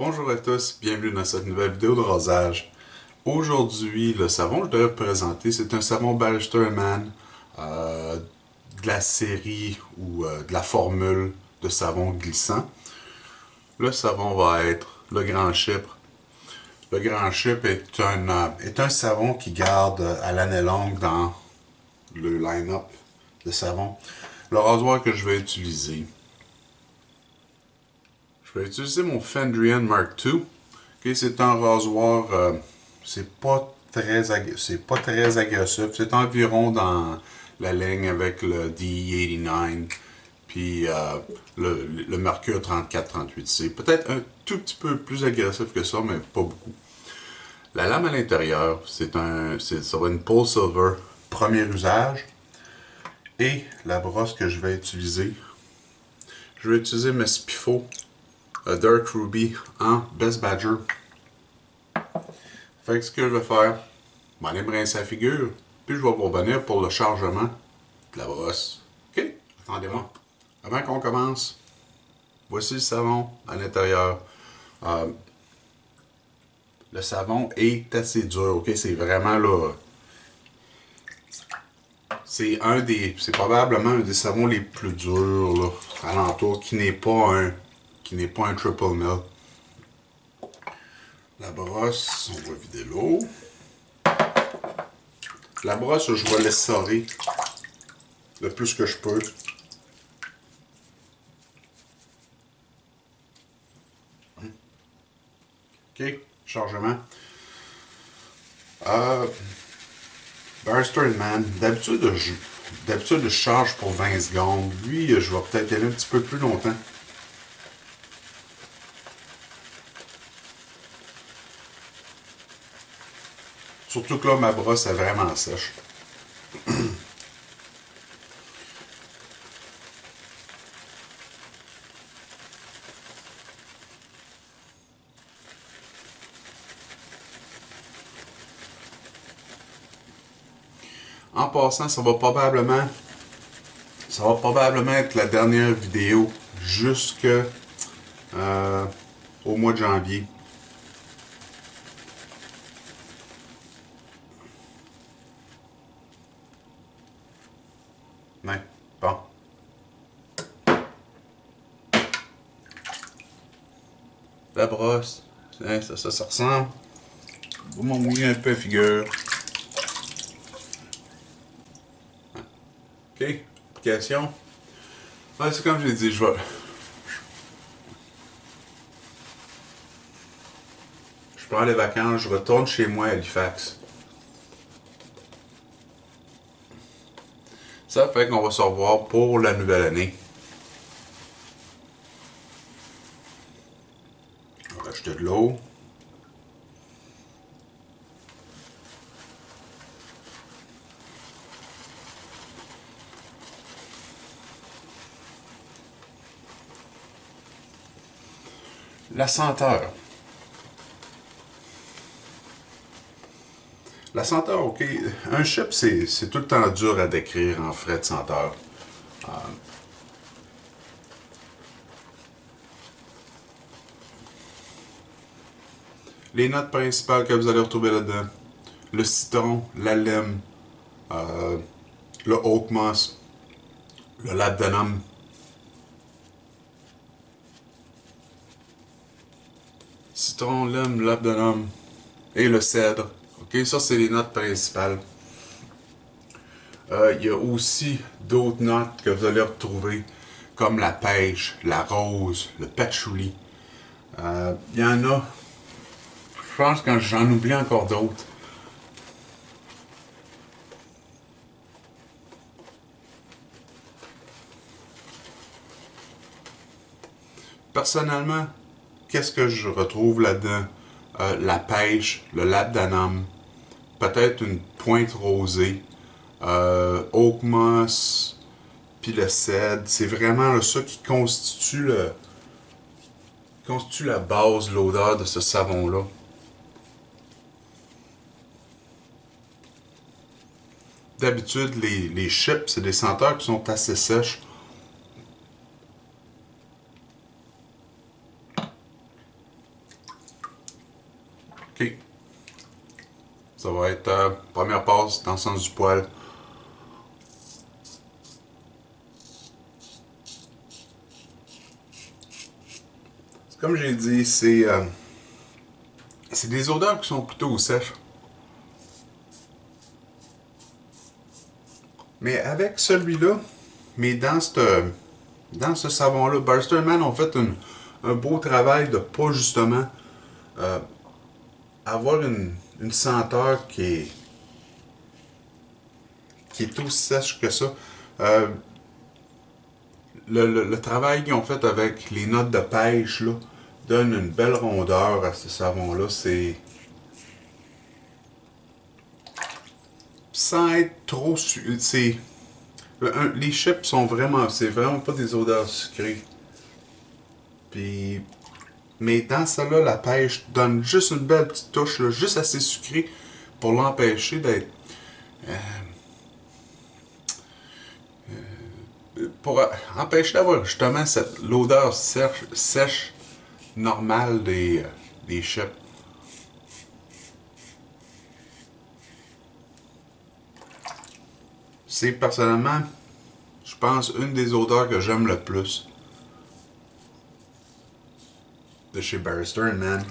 Bonjour à tous, bienvenue dans cette nouvelle vidéo de rasage. Aujourd'hui, le savon que je devrais vous présenter, c'est un savon Ballester Man de la série ou de la formule de savon glissant. Le savon va être le Grand Chypre. Le Grand Chypre est un savon qui garde à l'année longue dans le line-up de savon. Le rasoir que je vais utiliser, je vais utiliser mon Fendrian Mark II. Okay, c'est un rasoir, c'est pas très agressif. C'est environ dans la ligne avec le D89 puis le Mercure 34-38C. Peut-être un tout petit peu plus agressif que ça, mais pas beaucoup. La lame à l'intérieur, ça va être une Pole Silver premier usage. Et la brosse que je vais utiliser ma Spifo Dark Ruby en Best Badger. Fait que ce que je vais faire, je vais aller me rincer la figure, puis je vais vous revenir pour le chargement de la brosse. Ok? Attendez-moi. Avant qu'on commence, voici le savon à l'intérieur. Euh, le savon est assez dur, ok? C'est vraiment là. C'est probablement un des savons les plus durs là, alentour, qui n'est pas un triple mil. La brosse, on va vider l'eau. La brosse, je vais l'essorer le plus que je peux. Ok, chargement. Ballester Man, d'habitude je charge pour 20 secondes. Lui, je vais peut-être y aller un petit peu plus longtemps. Surtout que là, ma brosse est vraiment sèche. En passant, ça va probablement être la dernière vidéo jusque au mois de janvier. Ouais, bon. La brosse, hein, ça ressemble. On va m'enmouiller un peu la figure. Ok, application. Ouais, c'est comme j'ai dit, je prends les vacances, je retourne chez moi à Halifax. Ça fait qu'on va se revoir pour la nouvelle année. On va rajouter de l'eau. La senteur. La senteur, ok. Un chip, c'est tout le temps dur à décrire en frais de senteur. Euh, les notes principales que vous allez retrouver là-dedans, le citron, la lime, euh, le oak moss, le labdanum, citron, lime, labdanum et le cèdre. Ok, ça c'est les notes principales. Il y a aussi d'autres notes que vous allez retrouver, comme la pêche, la rose, le patchouli. Il y en a, je pense que j'en oublie encore d'autres. Personnellement, qu'est-ce que je retrouve là-dedans? La pêche, le labdanum, peut-être une pointe rosée, oak moss, puis le cèdre. C'est vraiment là, ça qui constitue la base, l'odeur de ce savon-là. D'habitude, les chips, c'est des senteurs qui sont assez sèches. être première passe dans le sens du poil. Comme j'ai dit, c'est des odeurs qui sont plutôt sèches. Mais avec celui-là, mais dans ce savon-là, Barsterman ont fait un beau travail de pas justement avoir une senteur qui est aussi sèche que ça. Euh, le travail qu'ils ont fait avec les notes de pêche là, donne une belle rondeur à ce savon-là. C'est sans être trop c'est les chips sont vraiment, c'est vraiment pas des odeurs sucrées. Puis mais dans celle-là, la pêche donne juste une belle petite touche, là, juste assez sucrée pour l'empêcher d'être. Pour empêcher d'avoir justement l'odeur sèche normale des chips. C'est personnellement, je pense, une des odeurs que j'aime le plus de chez Barrister Man.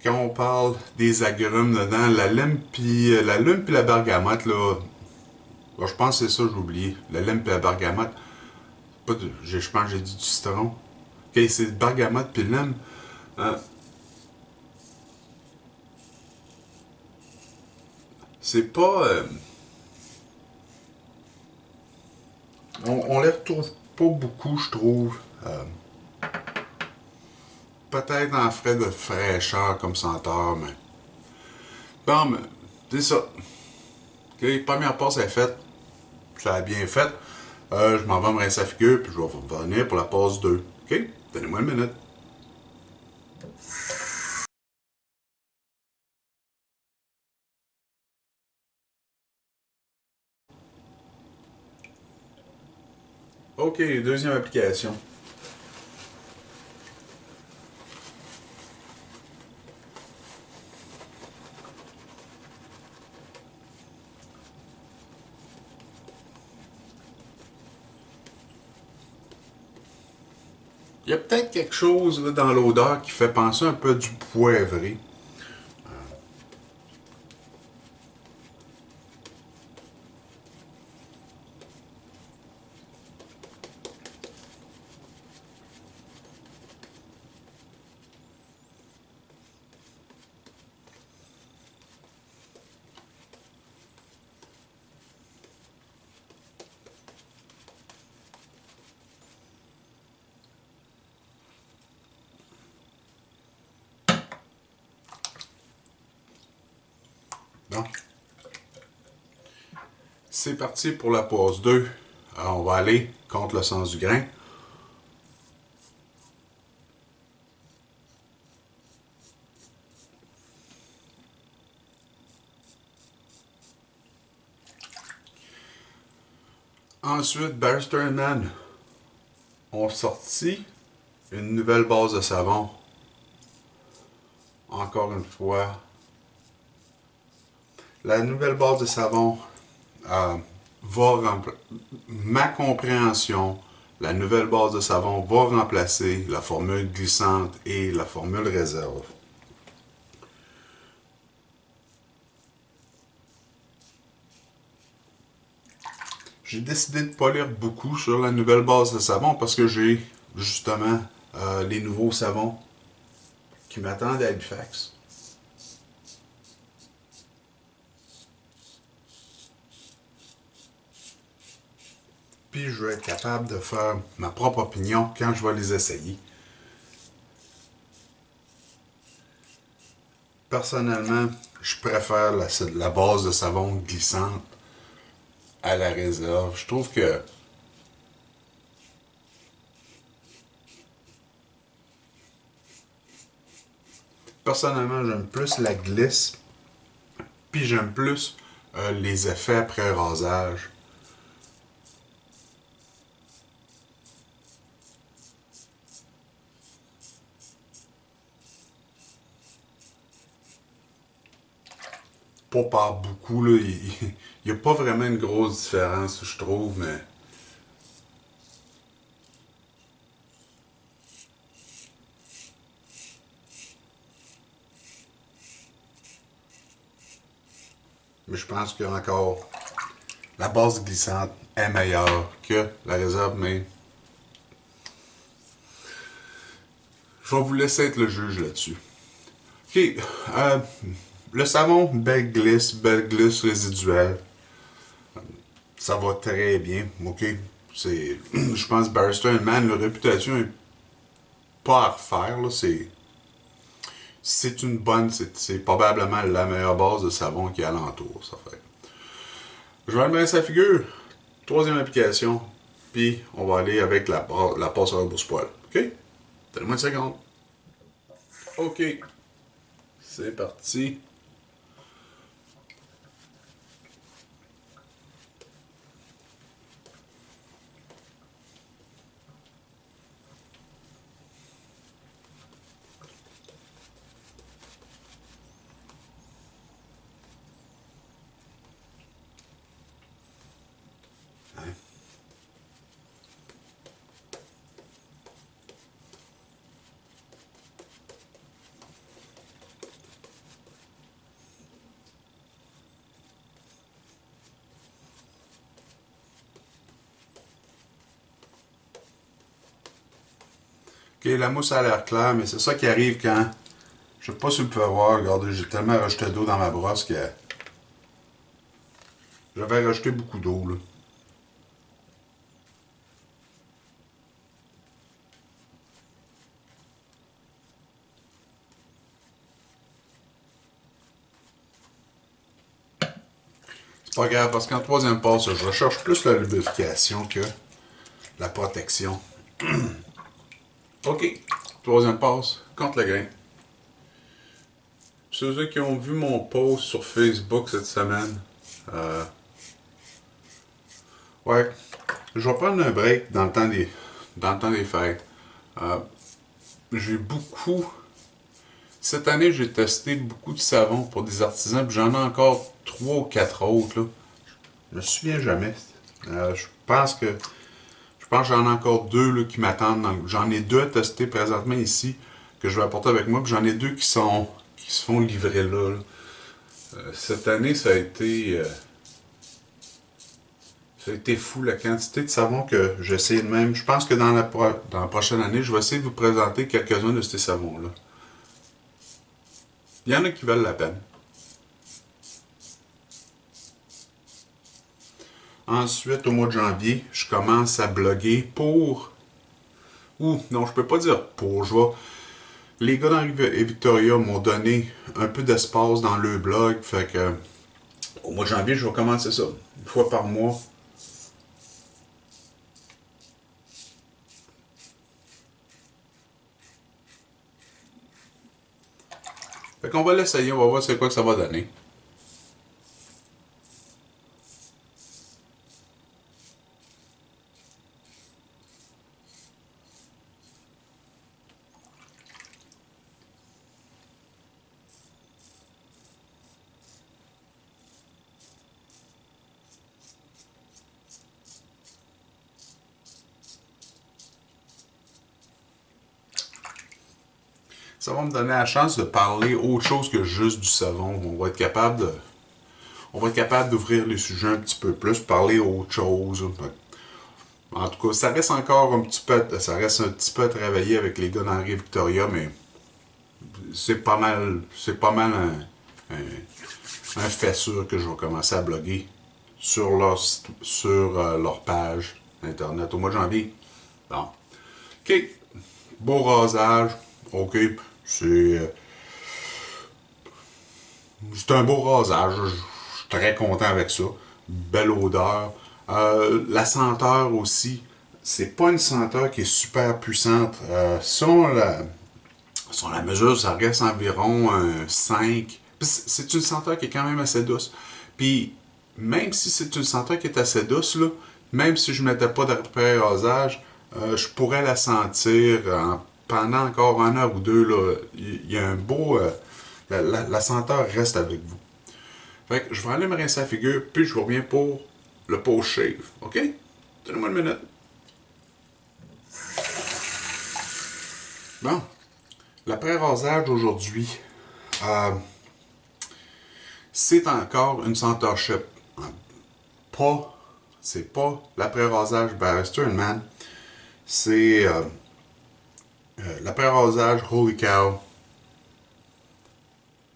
Quand on parle des agrumes dedans, la lime puis la bergamote, là, bon, je pense que c'est ça que j'ai oublié. La lime puis la bergamote. Je pense que j'ai dit du citron. Ok, c'est bergamote puis lime. Euh, c'est pas. On les retrouve pas beaucoup, je trouve. Peut-être en frais de fraîcheur comme senteur, mais. Bon, mais c'est ça. Ok, première passe est faite. Ça a bien fait. Je m'en vais me rincer la figure, puis je vais revenir pour la passe 2. Ok? Donnez-moi une minute. Ok, deuxième application. Il y a peut-être quelque chose là, dans l'odeur qui fait penser un peu du poivré. Bon. C'est parti pour la pause 2. Alors, on va aller contre le sens du grain. Ensuite, Barrister Man ont sorti une nouvelle base de savon. Encore une fois, la nouvelle base de savon va ma compréhension, la nouvelle base de savon va remplacer la formule glissante et la formule réserve. J'ai décidé de ne pas lire beaucoup sur la nouvelle base de savon parce que j'ai justement les nouveaux savons qui m'attendent à Halifax. Puis je vais être capable de faire ma propre opinion quand je vais les essayer. Personnellement, je préfère la base de savon glissante à la réserve. Je trouve que personnellement, j'aime plus la glisse, puis j'aime plus les effets après rasage. pas par beaucoup, là. Il n'y a pas vraiment une grosse différence, je trouve, mais... Mais je pense que encore la base glissante est meilleure que la réserve, mais je vais vous laisser être le juge là-dessus. Ok, euh, le savon, belle glisse résiduelle. Ça va très bien, ok? C'est, je pense Barrister Man, leur réputation est pas à refaire, là. C'est une bonne, c'est probablement la meilleure base de savon qui est alentour, ça fait. Je vais allumer sa figure. Troisième application. Puis, on va aller avec la passe à rebrousse-poil. OK? Donne-moi une seconde. OK. C'est parti. Hein? OK, la mousse a l'air claire, mais c'est ça qui arrive quand... Je sais pas si vous pouvez voir, regardez, j'ai tellement rajouté d'eau dans ma brosse que... J'avais rajouté beaucoup d'eau, là. C'est pas grave, parce qu'en troisième passe, je recherche plus la lubrification que la protection. OK. Troisième passe, contre le grain. Ceux qui ont vu mon post sur Facebook cette semaine, ouais, je vais prendre un break dans le temps des fêtes. Euh, j'ai beaucoup, cette année, j'ai testé beaucoup de savons pour des artisans, puis j'en ai encore 3 ou 4 autres, là. Je me souviens jamais. Je pense que j'en ai encore 2 là, qui m'attendent. J'en ai 2 à tester présentement ici, que je vais apporter avec moi, puis j'en ai 2 qui se font livrer là. Cette année, ça a été fou la quantité de savons que j'ai essayé de même. Je pense que dans la prochaine année, je vais essayer de vous présenter quelques-uns de ces savons-là. Il y en a qui valent la peine. Ensuite, au mois de janvier, je commence à bloguer pour... Ou, non, je peux pas dire pour. Les gars d'Henri et Victoria m'ont donné un peu d'espace dans le blog. Fait que, au mois de janvier, je vais commencer ça. Une fois par mois. Fait qu'on va l'essayer, on va voir c'est quoi que ça va donner. Ça va me donner la chance de parler autre chose que juste du savon. On va être capable d'ouvrir les sujets un petit peu plus, parler autre chose. En tout cas, ça reste un petit peu à travailler avec les gars d'Henri et Victoria, mais c'est pas mal un fait sûr que je vais commencer à bloguer sur leur page internet au mois de janvier. Bon. OK. Beau rasage. OK. C'est c'est un beau rasage. Je suis très content avec ça. Belle odeur. La senteur aussi. C'est pas une senteur qui est super puissante. Sur la mesure, ça reste environ un 5. C'est une senteur qui est quand même assez douce. Puis, même si c'est une senteur qui est assez douce, là, même si je ne mettais pas d'appareil rasage, je pourrais la sentir pendant encore 1 heure ou deux. Là. Il y a un beau... la senteur reste avec vous. Fait que je vais aller me rincer la figure, puis je vous reviens pour le post-shave. OK? Donnez-moi une minute. Bon. L'après-rasage d'aujourd'hui, c'est encore une senteur chip. C'est pas l'après-rasage Barrister Man. C'est l'après-rasage Holy Cow,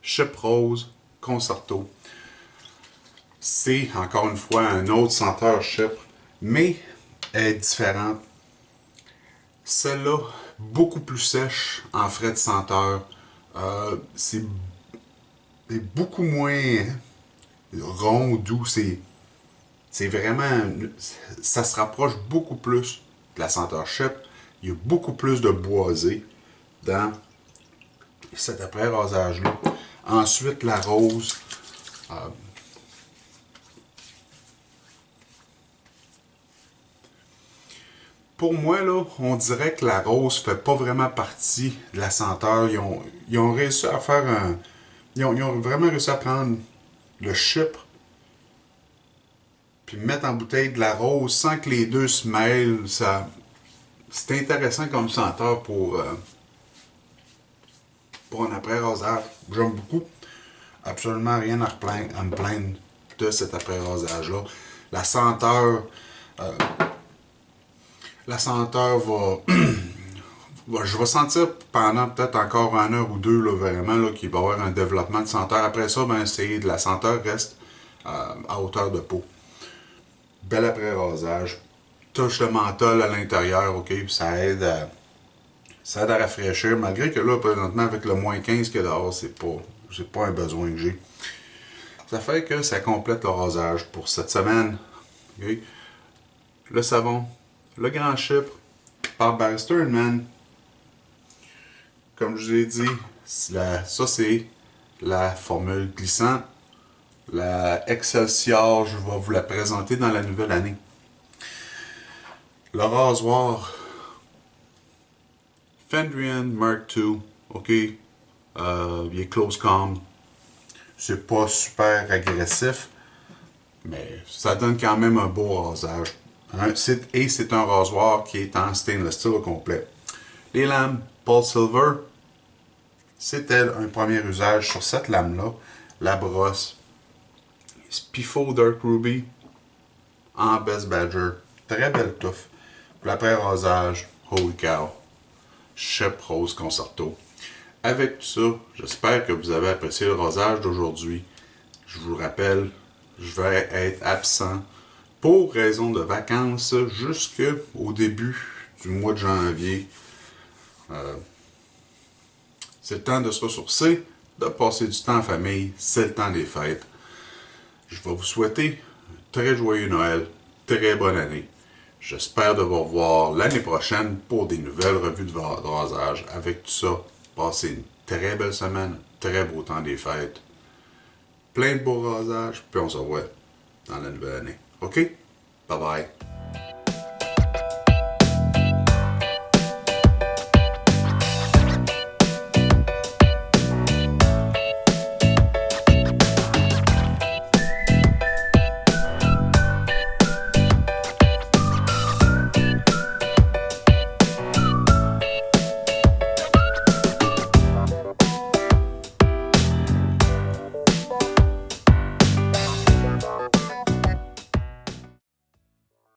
Chip Rose, Concerto. C'est encore une fois un autre senteur chip, mais elle est différente. Celle-là, beaucoup plus sèche en frais de senteur. C'est beaucoup moins rond, doux. C'est vraiment. Ça se rapproche beaucoup plus de la senteur chip. Il y a beaucoup plus de boisé dans cet après-rasage-là. Ensuite, la rose. Pour moi, là, on dirait que la rose fait pas vraiment partie de la senteur. Ils ont réussi à faire un. Ils ont vraiment réussi à prendre le chypre puis mettre en bouteille de la rose sans que les deux se mêlent. C'est intéressant comme senteur pour un après-rasage. J'aime beaucoup. Absolument rien à me plaindre de cet après-rasage-là. La senteur. La senteur va. Je vais sentir pendant peut-être encore 1 heure ou deux, là, vraiment, là, qu'il va y avoir un développement de senteur. Après ça, ben, la senteur reste à hauteur de peau. Bel après-rasage. Touche de menthol à l'intérieur, ok, puis ça aide à rafraîchir, malgré que là, présentement, avec le moins 15 qu'il y a dehors, c'est pas un besoin que j'ai. Ça fait que ça complète le rasage pour cette semaine. Okay? Le savon, le grand chypre, par Barrister Man. Comme je vous ai dit, ça c'est la formule glissante. La Excelsior, je vais vous la présenter dans la nouvelle année. Le rasoir Fendrian Mark II, ok, il est close comb. C'est pas super agressif, mais ça donne quand même un beau rasage. Et c'est un rasoir qui est en stainless steel au complet. Les lames Paul Silver, c'était un premier usage sur cette lame-là. La brosse Spifo Dark Ruby en Best Badger. Très belle touffe. L'après-rasage, Holy Cow, Chip Rose Concerto. Avec tout ça, j'espère que vous avez apprécié le rasage d'aujourd'hui. Je vous rappelle, je vais être absent pour raison de vacances jusqu'au début du mois de janvier. C'est le temps de se ressourcer, de passer du temps en famille, c'est le temps des fêtes. Je vais vous souhaiter un très joyeux Noël, très bonne année. J'espère de vous revoir l'année prochaine pour des nouvelles revues de rasage. Avec tout ça, passez une très belle semaine, un très beau temps des fêtes. Plein de beaux rasages, puis on se revoit dans la nouvelle année. OK? Bye bye.